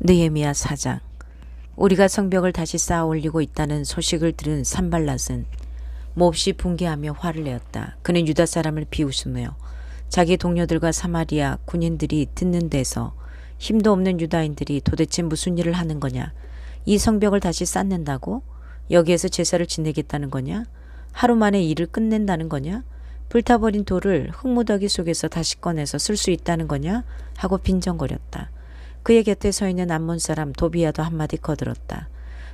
느헤미야 4장. 우리가 성벽을 다시 쌓아 올리고 있다는 소식을 들은 산발랏은 몹시 분개하며 화를 내었다. 그는 유다 사람을 비웃으며 자기 동료들과 사마리아 군인들이 듣는 데서 힘도 없는 유다인들이 도대체 무슨 일을 하는 거냐? 이 성벽을 다시 쌓는다고? 여기에서 제사를 지내겠다는 거냐? 하루 만에 일을 끝낸다는 거냐? 불타버린 돌을 흙무더기 속에서 다시 꺼내서 쓸 수 있다는 거냐? 하고 빈정거렸다. 그의 곁에 서 있는 암몬 사람 도비야도 한마디 거들었다.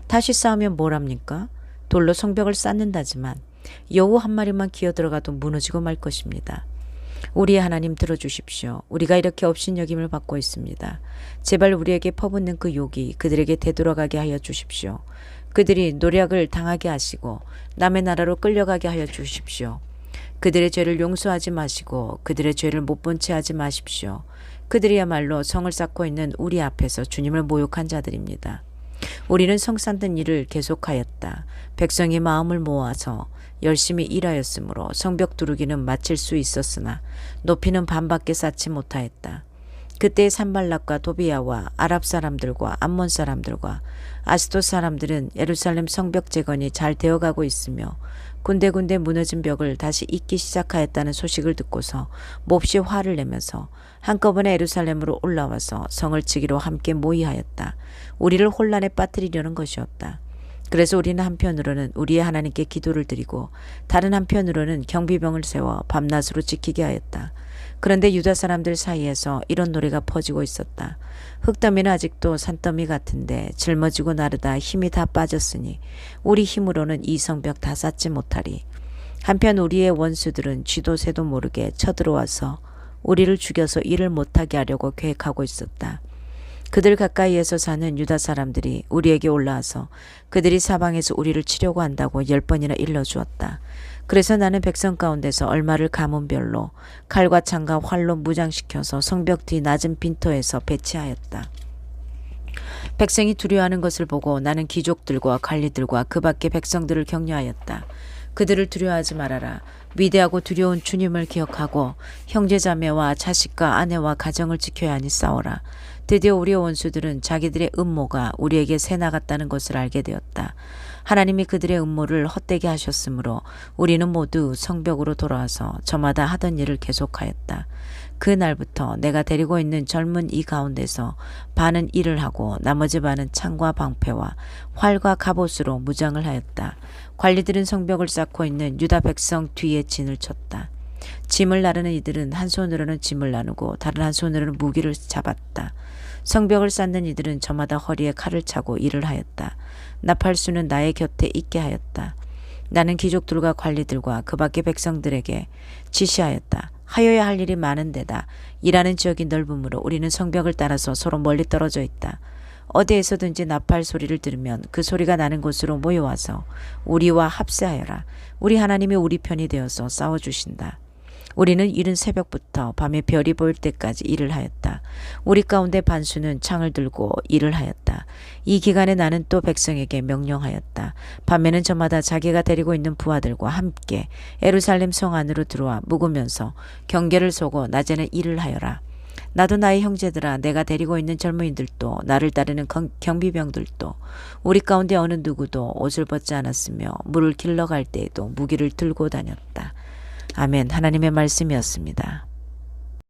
다시 싸우면 뭘 합니까? 돌로 성벽을 쌓는다지만 여우 한 마리만 기어들어가도 무너지고 말 것입니다. 우리의 하나님 들어주십시오. 우리가 이렇게 업신여김을 받고 있습니다. 제발 우리에게 퍼붓는 그 욕이 그들에게 되돌아가게 하여 주십시오. 그들이 노략을 당하게 하시고 남의 나라로 끌려가게 하여 주십시오. 그들의 죄를 용서하지 마시고 그들의 죄를 못 본 채 하지 마십시오. 그들이야말로 성을 쌓고 있는 우리 앞에서 주님을 모욕한 자들입니다. 우리는 성 쌓는 일을 계속하였다. 백성이 마음을 모아서 열심히 일하였으므로 성벽 두르기는 마칠 수 있었으나 높이는 반밖에 쌓지 못하였다. 그때 산발락과 도비야와 아랍 사람들과 암몬 사람들과 아스돗 사람들은 예루살렘 성벽 재건이 잘 되어가고 있으며 군데군데 무너진 벽을 다시 잇기 시작하였다는 소식을 듣고서 몹시 화를 내면서 한꺼번에 예루살렘으로 올라와서 성을 치기로 함께 모의하였다. 우리를 혼란에 빠뜨리려는 것이었다. 그래서 우리는 한편으로는 우리의 하나님께 기도를 드리고 다른 한편으로는 경비병을 세워 밤낮으로 지키게 하였다. 그런데 유다 사람들 사이에서 이런 노래가 퍼지고 있었다. 흙더미는 아직도 산더미 같은데 짊어지고 나르다 힘이 다 빠졌으니 우리 힘으로는 이 성벽 다 쌓지 못하리. 한편 우리의 원수들은 쥐도 새도 모르게 쳐들어와서 우리를 죽여서 일을 못하게 하려고 계획하고 있었다. 그들 가까이에서 사는 유다 사람들이 우리에게 올라와서 그들이 사방에서 우리를 치려고 한다고 10번이나 일러주었다. 그래서 나는 백성 가운데서 얼마를 가문별로 칼과 창과 활로 무장시켜서 성벽 뒤 낮은 빈터에서 배치하였다. 백성이 두려워하는 것을 보고 나는 귀족들과 관리들과 그 밖의 백성들을 격려하였다. 그들을 두려워하지 말아라. 위대하고 두려운 주님을 기억하고 형제자매와 자식과 아내와 가정을 지켜야 하니 싸워라. 드디어 우리의 원수들은 자기들의 음모가 우리에게 새나갔다는 것을 알게 되었다. 하나님이 그들의 음모를 헛되게 하셨으므로 우리는 모두 성벽으로 돌아와서 저마다 하던 일을 계속하였다. 그날부터 내가 데리고 있는 젊은 이 가운데서 반은 일을 하고 나머지 반은 창과 방패와 활과 갑옷으로 무장을 하였다. 관리들은 성벽을 쌓고 있는 유다 백성 뒤에 진을 쳤다. 짐을 나르는 이들은 한 손으로는 짐을 나누고 다른 한 손으로는 무기를 잡았다. 성벽을 쌓는 이들은 저마다 허리에 칼을 차고 일을 하였다. 나팔수는 나의 곁에 있게 하였다. 나는 귀족들과 관리들과 그 밖의 백성들에게 지시하였다. 하여야 할 일이 많은 데다 일하는 지역이 넓으므로 우리는 성벽을 따라서 서로 멀리 떨어져 있다. 어디에서든지 나팔 소리를 들으면 그 소리가 나는 곳으로 모여와서 우리와 합세하여라. 우리 하나님이 우리 편이 되어서 싸워주신다. 우리는 이른 새벽부터 밤에 별이 보일 때까지 일을 하였다. 우리 가운데 반수는 창을 들고 일을 하였다. 이 기간에 나는 또 백성에게 명령하였다. 밤에는 저마다 자기가 데리고 있는 부하들과 함께 예루살렘 성 안으로 들어와 묵으면서 경계를 서고 낮에는 일을 하여라. 나도 나의 형제들아, 내가 데리고 있는 젊은이들도 나를 따르는 경비병들도 우리 가운데 어느 누구도 옷을 벗지 않았으며 물을 길러 갈 때에도 무기를 들고 다녔다. 아멘. 하나님의 말씀이었습니다.